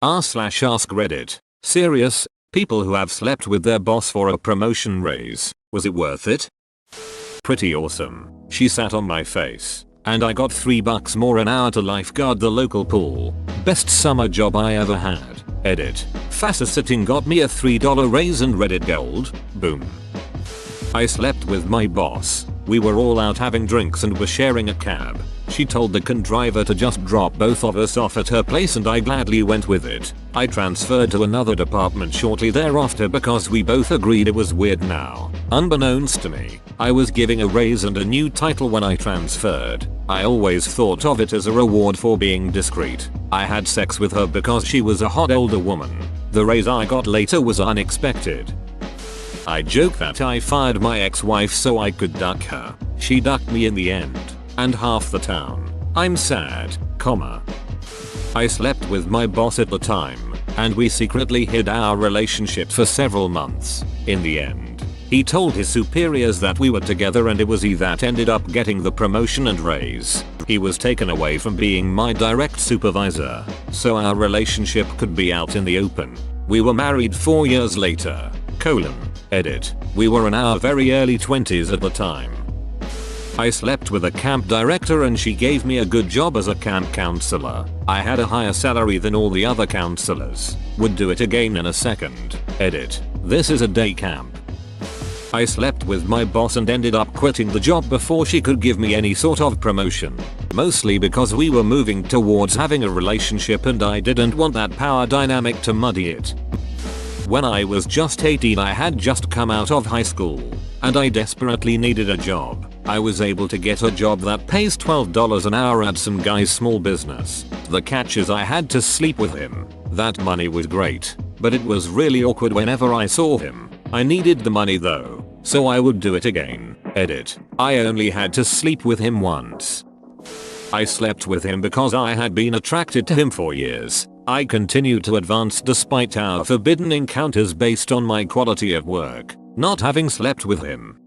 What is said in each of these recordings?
r/AskReddit. Serious, people who have slept with their boss for a promotion raise, was it worth it? Pretty awesome. She sat on my face, and I got $3 more an hour to lifeguard the local pool. Best summer job I ever had. Edit. Faster sitting got me a $3 raise and Reddit gold. Boom. I slept with my boss. We were all out having drinks and were sharing a cab. She told the driver to just drop both of us off at her place and I gladly went with it. I transferred to another department shortly thereafter because we both agreed it was weird now. Unbeknownst to me, I was giving a raise and a new title when I transferred. I always thought of it as a reward for being discreet. I had sex with her because she was a hot older woman. The raise I got later was unexpected. I joke that I fired my ex-wife so I could duck her. She ducked me in the end. And half the town. I'm sad, comma. I slept with my boss at the time, and we secretly hid our relationship for several months. In the end, he told his superiors that we were together and it was he that ended up getting the promotion and raise. He was taken away from being my direct supervisor, so our relationship could be out in the open. We were married 4 years later. Edit. We were in our very early 20s at the time. I slept with a camp director and she gave me a good job as a camp counselor. I had a higher salary than all the other counselors. Would do it again in a second. Edit. This is a day camp. I slept with my boss and ended up quitting the job before she could give me any sort of promotion. Mostly because we were moving towards having a relationship and I didn't want that power dynamic to muddy it. When I was just 18 I had just come out of high school, and I desperately needed a job. I was able to get a job that pays $12 an hour at some guy's small business. The catch is I had to sleep with him. That money was great, but it was really awkward whenever I saw him. I needed the money though, so I would do it again. Edit. I only had to sleep with him once. I slept with him because I had been attracted to him for years. I continued to advance despite our forbidden encounters based on my quality of work, not having slept with him.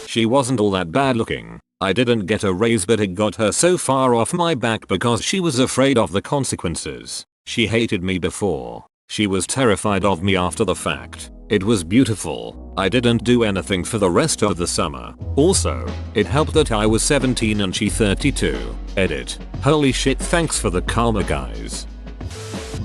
She wasn't all that bad looking. I didn't get a raise but it got her so far off my back because she was afraid of the consequences. She hated me before. She was terrified of me after the fact. It was beautiful. I didn't do anything for the rest of the summer. Also, it helped that I was 17 and she 32. Edit. Holy shit, thanks for the karma guys.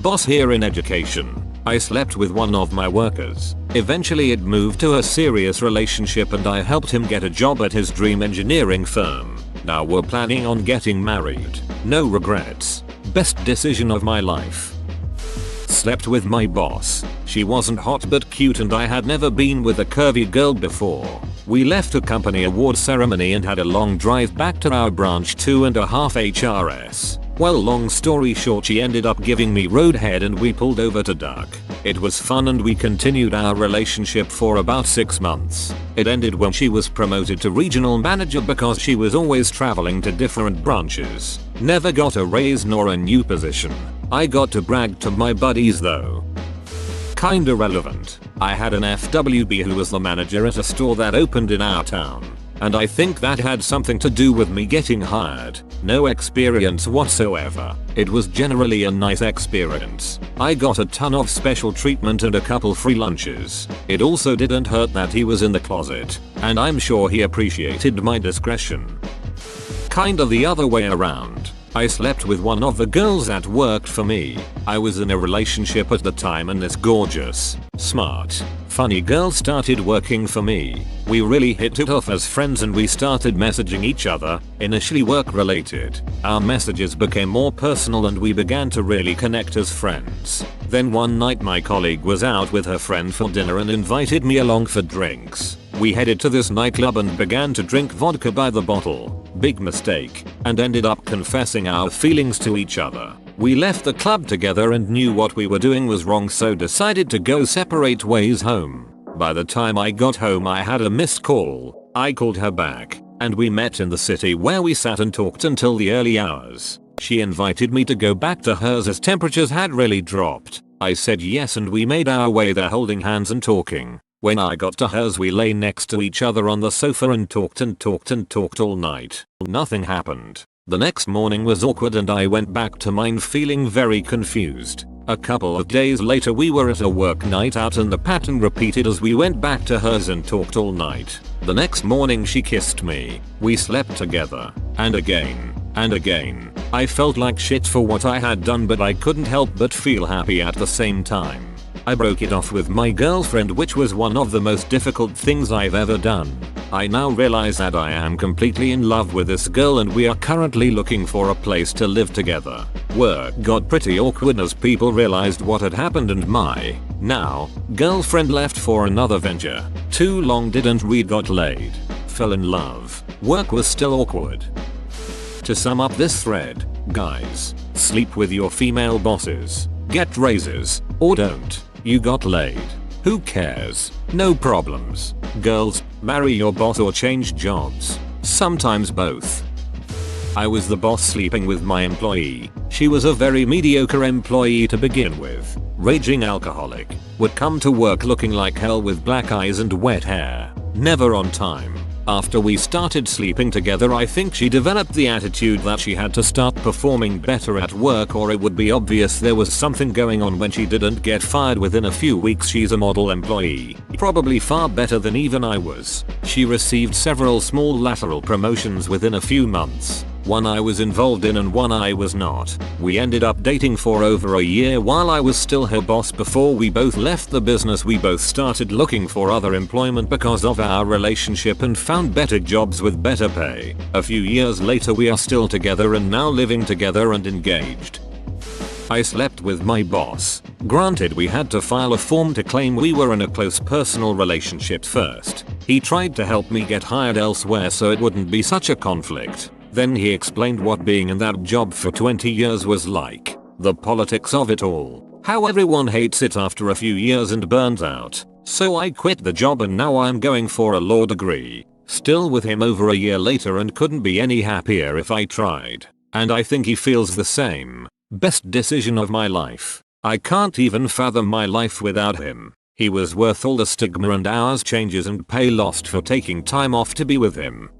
Boss here in education. I slept with one of my workers. Eventually it moved to a serious relationship and I helped him get a job at his dream engineering firm. Now we're planning on getting married. No regrets. Best decision of my life. Slept with my boss. She wasn't hot but cute and I had never been with a curvy girl before. We left a company award ceremony and had a long drive back to our branch 2.5 HRS. Well, long story short, she ended up giving me roadhead and we pulled over to duck. It was fun and we continued our relationship for about 6 months. It ended when she was promoted to regional manager because she was always traveling to different branches. Never got a raise nor a new position. I got to brag to my buddies though. Kinda relevant. I had an FWB who was the manager at a store that opened in our town. And I think that had something to do with me getting hired. No experience whatsoever. It was generally a nice experience. I got a ton of special treatment and a couple free lunches. It also didn't hurt that he was in the closet, and I'm sure he appreciated my discretion. Kinda the other way around. I slept with one of the girls that worked for me. I was in a relationship at the time and this gorgeous, smart, funny girl started working for me. We really hit it off as friends and we started messaging each other, initially work related. Our messages became more personal and we began to really connect as friends. Then one night my colleague was out with her friend for dinner and invited me along for drinks. We headed to this nightclub and began to drink vodka by the bottle. Big mistake, and ended up confessing our feelings to each other. We left the club together and knew what we were doing was wrong, so decided to go separate ways home. By the time I got home I had a missed call. I called her back, and we met in the city where we sat and talked until the early hours. She invited me to go back to hers as temperatures had really dropped. I said yes and we made our way there holding hands and talking. When I got to hers we lay next to each other on the sofa and talked all night. Nothing happened. The next morning was awkward and I went back to mine feeling very confused. A couple of days later we were at a work night out and the pattern repeated as we went back to hers and talked all night. The next morning she kissed me. We slept together. And again. And again. I felt like shit for what I had done, but I couldn't help but feel happy at the same time. I broke it off with my girlfriend, which was one of the most difficult things I've ever done. I now realize that I am completely in love with this girl and we are currently looking for a place to live together. Work got pretty awkward as people realized what had happened and my now girlfriend left for another venture. Too long didn't read, got laid. Fell in love. Work was still awkward. To sum up this thread, guys, sleep with your female bosses, get raises, or don't. You got laid. Who cares? No problems. Girls, marry your boss or change jobs. Sometimes both. I was the boss sleeping with my employee. She was a very mediocre employee to begin with. Raging alcoholic. Would come to work looking like hell with black eyes and wet hair. Never on time. After we started sleeping together, I think she developed the attitude that she had to start performing better at work or it would be obvious there was something going on when she didn't get fired within a few weeks. She's a model employee, probably far better than even I was. She received several small lateral promotions within a few months. One I was involved in and one I was not. We ended up dating for over a year while I was still her boss. Before we both left the business, we both started looking for other employment because of our relationship and found better jobs with better pay. A few years later we are still together and now living together and engaged. I slept with my boss. Granted, we had to file a form to claim we were in a close personal relationship first. He tried to help me get hired elsewhere so it wouldn't be such a conflict. Then he explained what being in that job for 20 years was like. The politics of it all. How everyone hates it after a few years and burns out. So I quit the job and now I'm going for a law degree. Still with him over a year later and couldn't be any happier if I tried. And I think he feels the same. Best decision of my life. I can't even fathom my life without him. He was worth all the stigma and hours changes and pay lost for taking time off to be with him.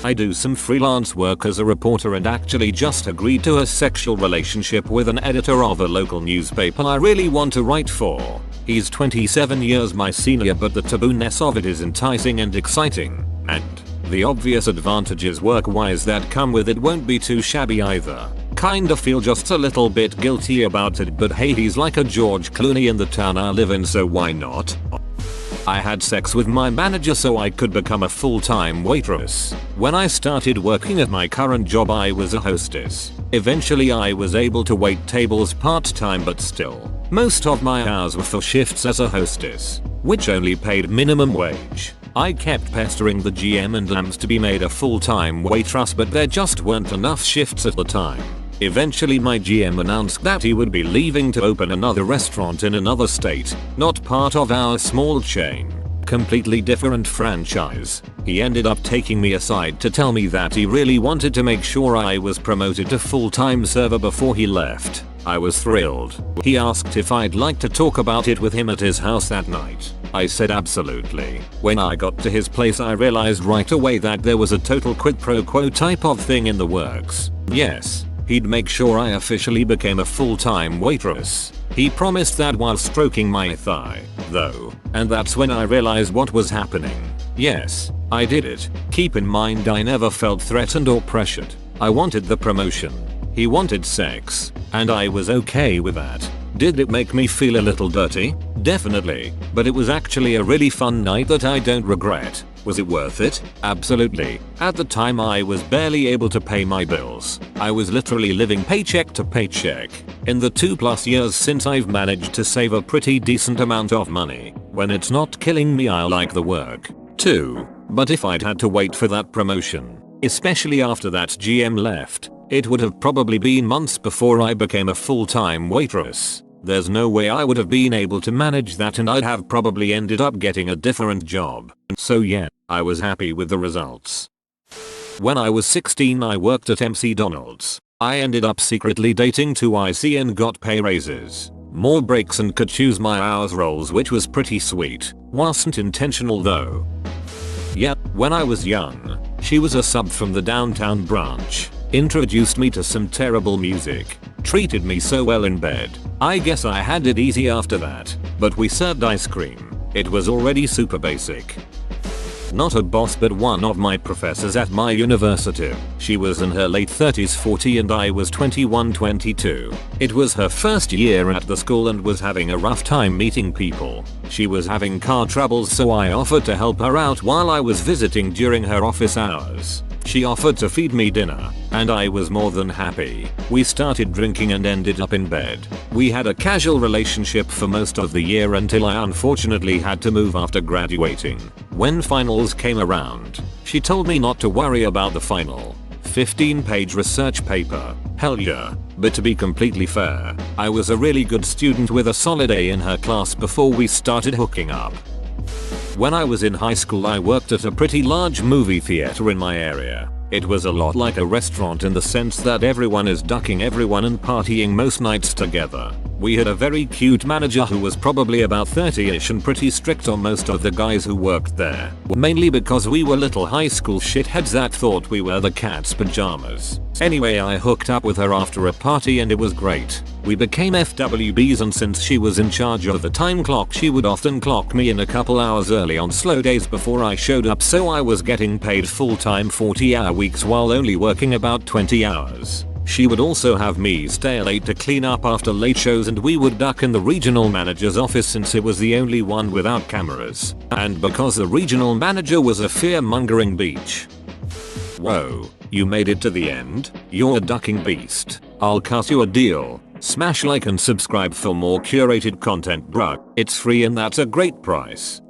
I do some freelance work as a reporter and actually just agreed to a sexual relationship with an editor of a local newspaper I really want to write for. He's 27 years my senior, but the taboo-ness of it is enticing and exciting, and the obvious advantages work-wise that come with it won't be too shabby either. Kinda feel just a little bit guilty about it, but hey, he's like a George Clooney in the town I live in, so why not? I had sex with my manager so I could become a full-time waitress. When I started working at my current job I was a hostess. Eventually I was able to wait tables part-time, but still, most of my hours were for shifts as a hostess, which only paid minimum wage. I kept pestering the GM and Lambs to be made a full-time waitress, but there just weren't enough shifts at the time. Eventually my GM announced that he would be leaving to open another restaurant in another state, not part of our small chain. Completely different franchise. He ended up taking me aside to tell me that he really wanted to make sure I was promoted to full-time server before he left. I was thrilled. He asked if I'd like to talk about it with him at his house that night. I said absolutely. When I got to his place I realized right away that there was a total quid pro quo type of thing in the works. Yes. He'd make sure I officially became a full-time waitress. He promised that while stroking my thigh, though, and that's when I realized what was happening. Yes, I did it. Keep in mind I never felt threatened or pressured. I wanted the promotion. He wanted sex, and I was okay with that. Did it make me feel a little dirty? Definitely, but it was actually a really fun night that I don't regret. Was it worth it? Absolutely. At the time I was barely able to pay my bills. I was literally living paycheck to paycheck. In the 2+ years since I've managed to save a pretty decent amount of money. When it's not killing me I like the work too. But if I'd had to wait for that promotion, especially after that GM left, it would have probably been months before I became a full-time waitress. There's no way I would have been able to manage that and I'd have probably ended up getting a different job. So yeah, I was happy with the results. When I was 16 I worked at MC Donald's. I ended up secretly dating 2 IC and got pay raises, more breaks and could choose my hours roles, which was pretty sweet. Wasn't intentional though. Yeah, when I was young, she was a sub from the downtown branch. Introduced me to some terrible music. Treated me so well in bed. I guess I had it easy after that, but we served ice cream. It was already super basic. Not a boss but one of my professors at my university. She was in her late 30s 40 and I was 21 22. It was her first year at the school and was having a rough time meeting people. She was having car troubles so I offered to help her out while I was visiting during her office hours. She offered to feed me dinner, and I was more than happy. We started drinking and ended up in bed. We had a casual relationship for most of the year until I unfortunately had to move after graduating. When finals came around, she told me not to worry about the final 15-page research paper. Hell yeah. But to be completely fair, I was a really good student with a solid A in her class before we started hooking up. When I was in high school I worked at a pretty large movie theater in my area. It was a lot like a restaurant in the sense that everyone is ducking everyone and partying most nights together. We had a very cute manager who was probably about 30ish and pretty strict on most of the guys who worked there. Mainly because we were little high school shitheads that thought we were the cat's pajamas. Anyway, I hooked up with her after a party and it was great. We became FWBs and since she was in charge of the time clock she would often clock me in a couple hours early on slow days before I showed up so I was getting paid full-time 40-hour weeks while only working about 20 hours. She would also have me stay late to clean up after late shows and we would duck in the regional manager's office since it was the only one without cameras. And because the regional manager was a fear-mongering bitch. Whoa, you made it to the end? You're a ducking beast. I'll cut you a deal. Smash like and subscribe for more curated content, bruh. It's free and that's a great price.